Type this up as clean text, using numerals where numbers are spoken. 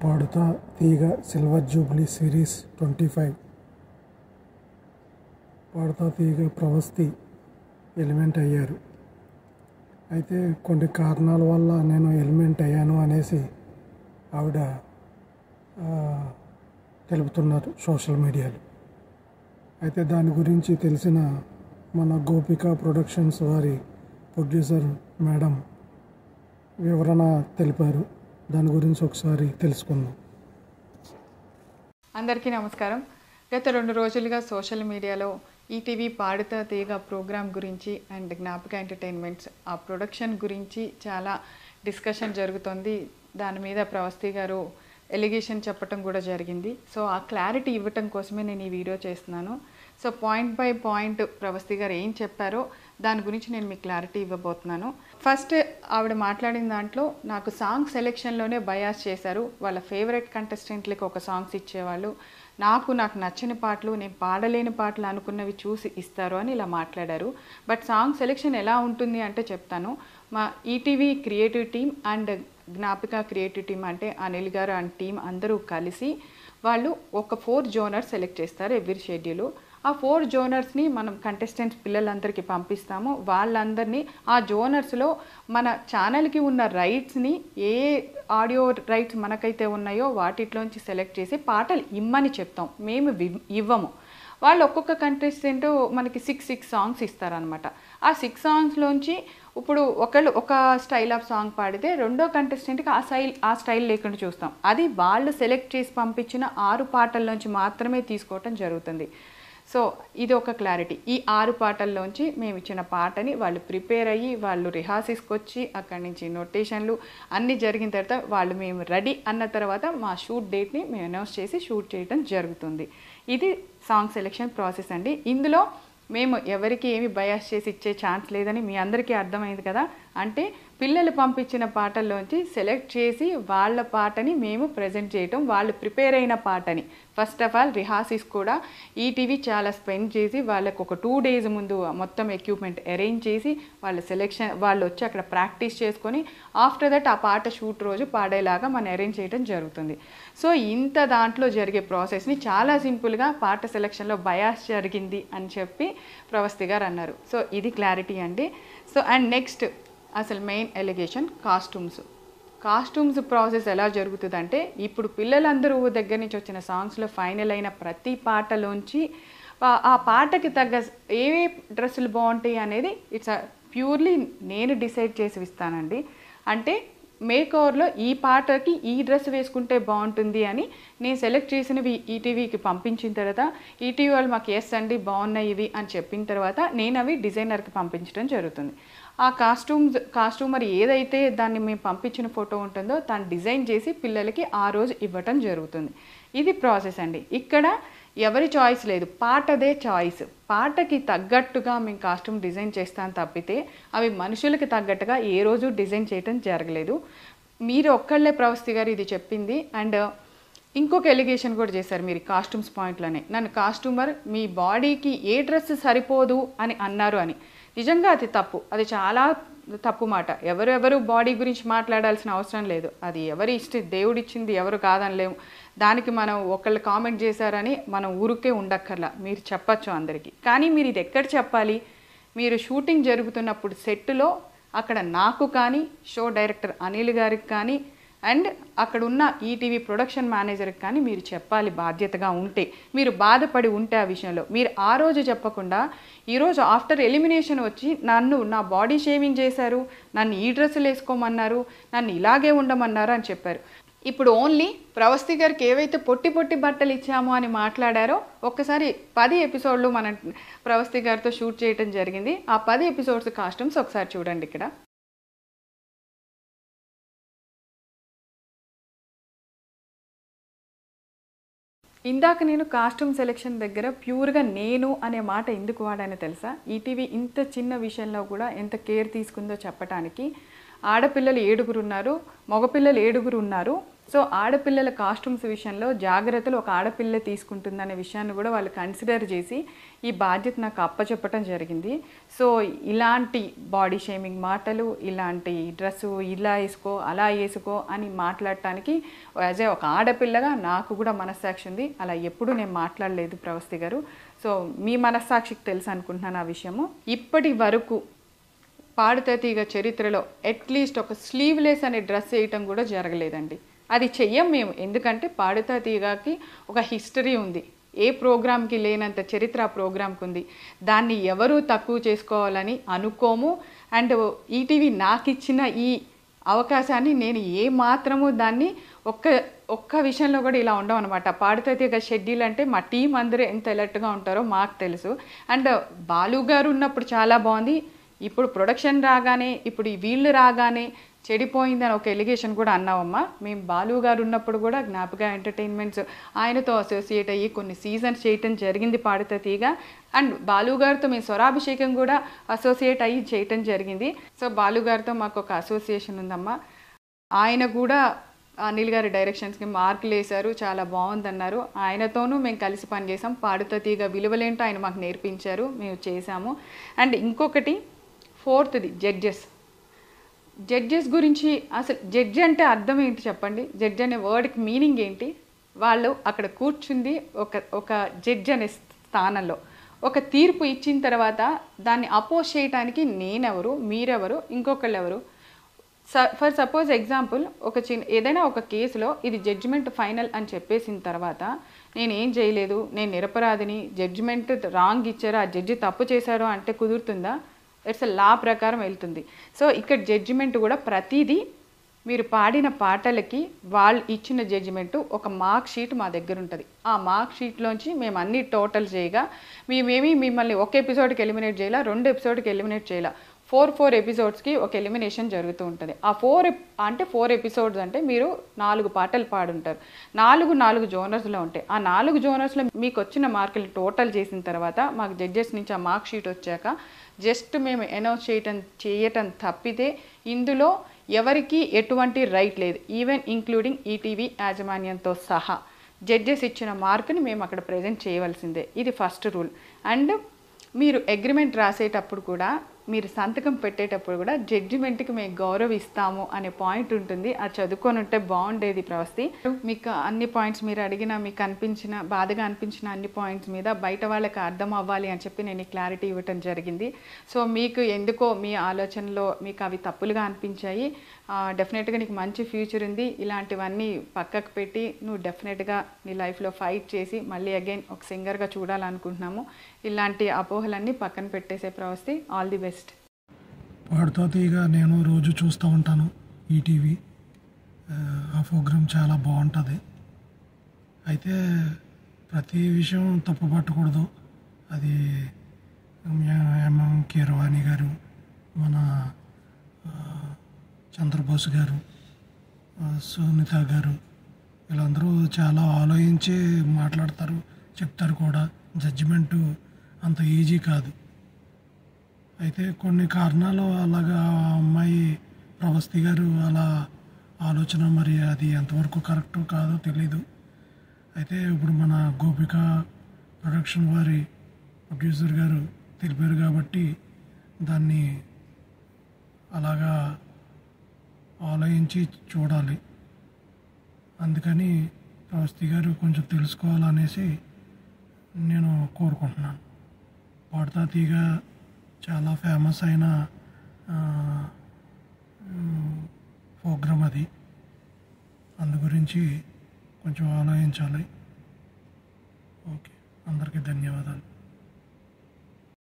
పాడుతా తీగ silver Jubilee series 25 పాడుతా తీగ Pravasthi element అయ్యారు. అయితే కొన్ని కారణాల వల్ల నేను ఎలిమెంట్ అయ్యాను అనేసి ఆవిడ తెలుపుతున్నారు సోషల్ మీడియాలో. అయితే దాని గురించి తెలిసిన మన గోపిక ప్రొడక్షన్స్ వారి ప్రొడ్యూసర్ మేడం వివరణ తెలిపారు. దాని గురించి ఒకసారి తెలుసుకుందాం. అందరికీ నమస్కారం. గత 2 రోజులుగా సోషల్ మీడియాలో ఈటీవీ పాడుతా తీగ ప్రోగ్రాం గురించి అండ్ జ్ఞాపిక ఎంటర్టైన్మెంట్స్ ఆ ప్రొడక్షన్ గురించి చాలా డిస్కషన్ జరుగుతుంది. దాని మీద ప్రవస్తి గారు ఎలిగేషన్ చెప్పడం కూడా జరిగింది. సో ఆ క్లారిటీ ఇవ్వటం కోసమే నేను ఈ వీడియో చేస్తున్నాను. So point by point Pravasthi గారు ఏం చెప్పారో దాని గురించి నేను మీకు క్లారిటీ ఇవ్వబోతున్నాను. ఫస్ట్ ఆవిడ మాట్లాడిన దాంట్లో నాకు సాంగ్ సెలెక్షన్లోనే బయాస్ చేశారు. వాళ్ళ ఫేవరెట్ కంటెస్టెంట్లకి ఒక సాంగ్స్ ఇచ్చేవాళ్ళు, నాకు నచ్చని పాటలు, నేను పాడలేని పాటలు అనుకున్నవి చూసి ఇస్తారు అని ఇలా మాట్లాడారు. బట్ సాంగ్ సెలెక్షన్ ఎలా ఉంటుంది అంటే చెప్తాను. మా ETV creative team and Gnapika creative team అంటే అనిల్ గారు అండ్ టీం అందరూ కలిసి వాళ్ళు ఒక 4 జోనర్స్ సెలెక్ట్ చేస్తారు ఎవ్రీ షెడ్యూల్. ఆ 4 జోనర్స్ని మనం కంటెస్టెంట్స్ పిల్లలందరికీ పంపిస్తాము. వాళ్ళందరినీ ఆ జోనర్స్లో మన ఛానల్కి ఉన్న రైట్స్ని ఏ ఆడియో రైట్స్ మనకైతే ఉన్నాయో వాటిలోంచి సెలెక్ట్ చేసి పాటలు ఇమ్మని చెప్తాం, మేము ఇవ్వము. వాళ్ళు ఒక్కొక్క కంటెస్టెంట్ మనకి 6 సాంగ్స్ ఇస్తారనమాట. ఆ 6 సాంగ్స్లోంచి ఇప్పుడు ఒకళ్ళు ఒక స్టైల్ ఆఫ్ సాంగ్ పాడితే రెండో కంటెస్టెంట్కి ఆ స్టైల్ లేకుండా చూస్తాం. అది వాళ్ళు సెలెక్ట్ చేసి పంపించిన 6 పాటల్లోంచి మాత్రమే తీసుకోవటం జరుగుతుంది. సో ఇది ఒక క్లారిటీ. ఈ 6 పాటల్లోంచి మేము ఇచ్చిన పాటని వాళ్ళు ప్రిపేర్ అయ్యి వాళ్ళు రిహార్సల్స్కి వచ్చి అక్కడి నుంచి నోటేషన్లు అన్నీ జరిగిన తర్వాత వాళ్ళు మేము రెడీ అన్న తర్వాత మా షూట్ డేట్ని మేము అనౌన్స్ చేసి షూట్ చేయడం జరుగుతుంది. ఇది సాంగ్ సెలెక్షన్ ప్రాసెస్ అండి. ఇందులో మేము ఎవరికి ఏమి బయాస్ చేసి ఇచ్చే ఛాన్స్ లేదని మీ అందరికీ అర్థమైంది కదా. అంటే పిల్లలు పంపించిన పాటల్లోంచి సెలెక్ట్ చేసి వాళ్ళ పాటని మేము ప్రజెంట్ చేయటం, వాళ్ళు ప్రిపేర్ అయిన పాటని ఫస్ట్ ఆఫ్ ఆల్ రిహార్సల్స్ కూడా ఈటీవీ చాలా స్పెండ్ చేసి వాళ్ళకు ఒక 2 days ముందు మొత్తం ఎక్విప్మెంట్ అరేంజ్ చేసి వాళ్ళ సెలెక్షన్ వాళ్ళు వచ్చి అక్కడ ప్రాక్టీస్ చేసుకొని ఆఫ్టర్ దట్ ఆ పాట షూట్ రోజు పాడేలాగా మనం అరేంజ్ చేయడం జరుగుతుంది. సో ఇంత దాంట్లో జరిగే ప్రాసెస్ని చాలా సింపుల్గా పాట సెలెక్షన్లో బయాస్ జరిగింది అని చెప్పి ప్రవస్తి గారు అన్నారు. సో ఇది క్లారిటీ అండి. సో అండ్ నెక్స్ట్ అసలు మెయిన్ ఎలిగేషన్ కాస్ట్యూమ్స్ ప్రాసెస్ ఎలా జరుగుతుందంటే ఇప్పుడు పిల్లలందరూ దగ్గర నుంచి వచ్చిన సాంగ్స్లో ఫైనల్ అయిన ప్రతి పాటలోంచి ఆ పాటకి తగ్గ ఏ డ్రెస్సులు బాగుంటాయి అనేది ఇట్స్ ప్యూర్లీ నేను డిసైడ్ చేసి ఇస్తానండి. అంటే మేకోవర్లో ఈ పాటకి ఈ డ్రెస్ వేసుకుంటే బాగుంటుంది అని నేను సెలెక్ట్ చేసినవి ఈటీవీకి పంపించిన తర్వాత ఈటీవీ వాళ్ళు మాకు ఎస్ అండి బాగున్నాయి ఇవి అని చెప్పిన తర్వాత నేను అవి డిజైనర్కి పంపించడం జరుగుతుంది. ఆ కాస్ట్యూమర్ ఏదైతే దాన్ని మేము పంపించిన ఫోటో ఉంటుందో దాన్ని డిజైన్ చేసి పిల్లలకి ఆ రోజు ఇవ్వటం జరుగుతుంది. ఇది ప్రాసెస్ అండి. ఇక్కడ ఎవరి చాయిస్ లేదు, పాటదే చాయిస్. పాటకి తగ్గట్టుగా మేము కాస్ట్యూమ్ డిజైన్ చేస్తాను తప్పితే అవి మనుషులకి తగ్గట్టుగా ఏ రోజు డిజైన్ చేయటం జరగలేదు. మీరు ఒక్కళ్ళే ప్రవస్తి గారు ఇది చెప్పింది. అండ్ ఇంకొక ఎలిగేషన్ కూడా చేశారు మీరు కాస్ట్యూమ్స్ పాయింట్లోనే. నన్ను కాస్ట్యూమర్ మీ బాడీకి ఏ డ్రెస్ సరిపోదు అని అన్నారు అని. నిజంగా అది తప్పు, అది చాలా తప్పు మాట. ఎవరెవరు బాడీ గురించి మాట్లాడాల్సిన అవసరం లేదు. అది ఎవరి దేవుడిచ్చింది ఎవరు కాదనిలేము. దానికి మనం ఒకళ్ళు కామెంట్ చేశారని మనం ఊరికే ఉండక్కర్లా, మీరు చెప్పచ్చు అందరికీ. కానీ మీరు ఇది ఎక్కడ చెప్పాలి? మీరు షూటింగ్ జరుగుతున్నప్పుడు సెట్లో అక్కడ నాకు కానీ షో డైరెక్టర్ అనిల్ గారికి కానీ అండ్ అక్కడ ఉన్న ఈటీవీ ప్రొడక్షన్ మేనేజర్కి కానీ మీరు చెప్పాలి. బాధ్యతగా ఉంటే, మీరు బాధపడి ఉంటే ఆ విషయంలో మీరు ఆ రోజు చెప్పకుండా ఈరోజు ఆఫ్టర్ ఎలిమినేషన్ వచ్చి నా బాడీ షేవింగ్ చేశారు, నన్ను ఈ డ్రెస్సులు వేసుకోమన్నారు, నన్ను ఇలాగే ఉండమన్నారు అని చెప్పారు. ఇప్పుడు ఓన్లీ ప్రవస్తి గారికి ఏవైతే పొట్టి బట్టలు ఇచ్చామో అని మాట్లాడారో ఒక్కసారి 10 ఎపిసోడ్లు మనం ప్రవస్తి గారితో షూట్ చేయడం జరిగింది. ఆ 10 ఎపిసోడ్స్ కాస్ట్యూమ్స్ ఒకసారి చూడండి. ఇక్కడ ఇందాక నేను కాస్ట్యూమ్ సెలెక్షన్ దగ్గర ప్యూర్గా నేను అనే మాట ఎందుకు వాడానో తెలుసా? ఈటీవీ ఇంత చిన్న విషయంలో కూడా ఎంత కేర్ తీసుకుందో చెప్పడానికి. ఆడపిల్లలు 7 ఉన్నారు, మగపిల్లలు 7 ఉన్నారు. సో ఆడపిల్లల కాస్ట్యూమ్స్ విషయంలో జాగ్రత్తలు ఒక ఆడపిల్ల తీసుకుంటుందనే విషయాన్ని కూడా వాళ్ళు కన్సిడర్ చేసి ఈ బాధ్యత నాకు అప్పచెప్పటం జరిగింది. సో ఇలాంటి బాడీ షేమింగ్ మాటలు, ఇలాంటి డ్రెస్సు ఇలా వేసుకో అలా వేసుకో అని మాట్లాడటానికి యాజ్ ఏ ఒక ఆడపిల్లగా నాకు కూడా మనస్సాక్షి ఉంది. అలా ఎప్పుడూ నేను మాట్లాడలేదు ప్రవస్తి గారు. సో మీ మనస్సాక్షికి తెలుసు అనుకుంటున్నాను ఆ విషయము. ఇప్పటి వరకు పాడుతా తీగ చరిత్రలో అట్లీస్ట్ ఒక స్లీవ్లెస్ అనే డ్రెస్ వేయటం కూడా జరగలేదండి. అది చెయ్యం మేము, ఎందుకంటే పాడుతా తీగకి ఒక హిస్టరీ ఉంది. ఏ ప్రోగ్రామ్కి లేనంత చరిత్ర ఆ ప్రోగ్రామ్కి ఉంది. దాన్ని ఎవరూ తక్కువ చేసుకోవాలని అనుకోము. అండ్ ఈటీవీ నాకు ఇచ్చిన ఈ అవకాశాన్ని నేను ఏ మాత్రము దాన్ని ఒక్క విషయంలో కూడా ఇలా ఉండవు అనమాట. పాడుతా తీగ షెడ్యూల్ అంటే మా టీం అందరూ ఎంత అలర్ట్గా ఉంటారో మాకు తెలుసు. అండ్ బాలు గారు ఉన్నప్పుడు చాలా బాగుంది. ఇప్పుడు ప్రొడక్షన్ రాగానే, ఇప్పుడు వీళ్ళు రాగానే చెడిపోయిందని ఒక ఎలిగేషన్ కూడా అన్నావమ్మా. మేము బాలు గారు ఉన్నప్పుడు కూడా జ్ఞాపక ఎంటర్టైన్మెంట్స్ ఆయనతో అసోసియేట్ అయ్యి కొన్ని సీజన్స్ చేయటం జరిగింది పాడుతా తీగ. అండ్ బాలు గారితో మేము స్వరాభిషేకం కూడా అసోసియేట్ అయ్యి చేయటం జరిగింది. సో బాలు గారితో మాకు ఒక అసోసియేషన్ ఉందమ్మా. ఆయన కూడా అనిల్ గారి డైరెక్షన్స్కి మార్కులు వేశారు, చాలా బాగుందన్నారు. ఆయనతోనూ మేము కలిసి పనిచేసాం. పాడుతా తీగ విలువలేంటో ఆయన మాకు నేర్పించారు, మేము చేసాము. అండ్ ఇంకొకటి ఫోర్త్ది జడ్జెస్ గురించి. అసలు జడ్జి అంటే అర్థం ఏంటి చెప్పండి? జడ్జి అనే వర్డ్కి మీనింగ్ ఏంటి? వాళ్ళు అక్కడ కూర్చుంది ఒక జడ్జి అనే స్థానంలో ఒక తీర్పు ఇచ్చిన తర్వాత దాన్ని అపోజ్ చేయడానికి నేనెవరు, మీరెవరు, ఇంకొకళ్ళు ఎవరు? ఫర్ సపోజ్ ఎగ్జాంపుల్ ఏదైనా ఒక కేసులో ఇది జడ్జిమెంట్ ఫైనల్ అని చెప్పేసిన తర్వాత నేనేం చేయలేదు, నేను నిరపరాధిని, జడ్జిమెంట్ రాంగ్ ఇచ్చారు, ఆ జడ్జి తప్పు చేశారు అంటే కుదురుతుందా? ఇట్స్ లా ప్రకారం వెళ్తుంది. సో ఇక్కడ జడ్జిమెంట్ కూడా ప్రతిదీ మీరు పాడిన పాటలకి వాళ్ళు ఇచ్చిన జడ్జిమెంటు ఒక మార్క్ షీట్ మా దగ్గర ఉంటుంది. ఆ మార్క్ షీట్లోంచి మేము అన్ని టోటల్ చేయగా మేమేమి మిమ్మల్ని ఒక ఎపిసోడ్కి ఎలిమినేట్ చేయాల, 2 ఎపిసోడ్కి ఎలిమినేట్ చేయాల, 4 ఎపిసోడ్స్కి ఒక ఎలిమినేషన్ జరుగుతూ ఉంటుంది. ఆ 4 ఎపిసోడ్స్ అంటే మీరు 4 పాటలు పాడుంటారు. 4 జోనర్స్లో ఉంటాయి. ఆ 4 జోనర్స్లో మీకు వచ్చిన మార్కులు టోటల్ చేసిన తర్వాత మాకు జడ్జెస్ నుంచి ఆ మార్క్ షీట్ వచ్చాక జస్ట్ మేము అనౌన్స్ చేయటం తప్పితే ఇందులో ఎవరికి ఎటువంటి రైట్ లేదు, ఈవెన్ ఇంక్లూడింగ్ ఈటీవీ యాజమాన్యంతో సహా. జడ్జెస్ ఇచ్చిన మార్కుని మేము అక్కడ ప్రజెంట్ చేయవలసిందే. ఇది ఫస్ట్ రూల్. అండ్ మీరు అగ్రిమెంట్ రాసేటప్పుడు కూడా, మీరు సంతకం పెట్టేటప్పుడు కూడా జడ్జిమెంట్కి మేము గౌరవిస్తాము అనే పాయింట్ ఉంటుంది. అది చదువుకొని ఉంటే బాగుండేది ప్రవస్తి. మీకు అన్ని పాయింట్స్ మీరు అడిగిన, మీకు అనిపించిన బాధగా అనిపించిన అన్ని పాయింట్స్ మీద బయట వాళ్ళకి అర్థం అవ్వాలి అని చెప్పి నేను క్లారిటీ ఇవ్వటం జరిగింది. సో మీకు ఎందుకో మీ ఆలోచనలో మీకు అవి తప్పులుగా అనిపించాయి. డెఫినెట్గా నీకు మంచి ఫ్యూచర్ ఉంది. ఇలాంటివన్నీ పక్కకు పెట్టి నువ్వు డెఫినెట్గా నీ లైఫ్లో ఫైట్ చేసి మళ్ళీ అగైన్ ఒక సింగర్గా చూడాలనుకుంటున్నాము. ఇలాంటి అపోహలన్నీ పక్కన పెట్టేసే Pravasthi. All the best. Paaduta Theeyaga నేను రోజు చూస్తూ ఉంటాను ఈటీవీ. ఆ ప్రోగ్రాం చాలా బాగుంటుంది. అయితే ప్రతి విషయం తప్పు పట్టకూడదు. అది ఎంఎం కీరవాణి గారు, మన చంద్రబోస్ గారు, సునీత గారు, వీళ్ళందరూ చాలా ఆలోచించి మాట్లాడతారు, చెప్తారు కూడా. జడ్జిమెంటు అంత ఈజీ కాదు. అయితే కొన్ని కారణాలు అలాగా అమ్మాయి ప్రవస్తి గారు అలా ఆలోచన, మరి అది ఎంతవరకు కరెక్ట్ కాదో తెలీదు. అయితే ఇప్పుడు మన గోపిక ప్రొడక్షన్ వారి ప్రొడ్యూసర్ గారు తెలిపారు కాబట్టి దాన్ని అలాగా ఆలోచించి చూడాలి. అందుకని ప్రవస్తి గారు కొంచెం తెలుసుకోవాలనేసి నేను కోరుకుంటున్నాను. పాడుతా తీగ చాలా ఫేమస్ అయిన ప్రోగ్రాం అది. అందు గురించి కొంచెం ఆలోచించాలి. ఓకే, అందరికీ ధన్యవాదాలు.